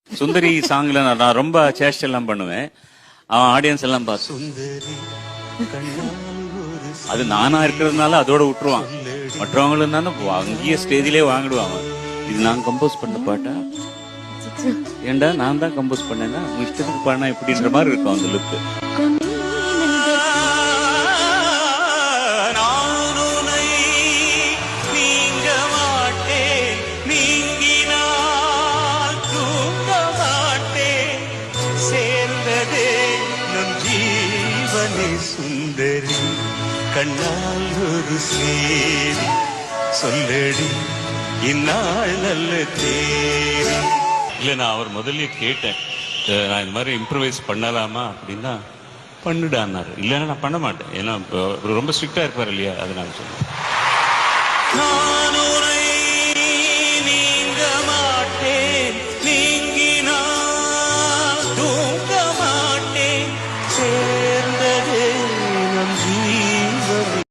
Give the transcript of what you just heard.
சுந்தரி சாங்ல நான் ரொம்ப சேஷ்ட எல்லாம் பண்ணுவேன். அவன் ஆடியன்ஸ் எல்லாம் பார்த்து அது நானா இருக்கிறதுனால அதோட விட்டுருவான். மற்றவங்களும் தானே அங்கேயே ஸ்டேஜிலே வாங்கிடுவாங்க. இது நான் கம்போஸ் பண்ண பாட்டா, ஏண்டா நான் தான் கம்போஸ் பண்ணேன்னா உங்க இஷ்டத்துக்கு பாடினா எப்படின்ற மாதிரி இருக்கும் அந்த லுக்கு. சுந்தரி கண்ணால் ஒரு சேரி சொல்லடி இந்நாள் நல்ல தேரி. இல்ல நான் அவர் முதல்ல கேட்டேன், நான் இந்த மாதிரி இம்ப்ரவைஸ் பண்ணலாமா அப்படின்னா பண்ணுடான்னாரு. இல்லைன்னா நான் பண்ண மாட்டேன், ஏன்னா ரொம்ப ஸ்ட்ரிக்டா இருப்பார் இல்லையா, அதனால சொல்றேன்.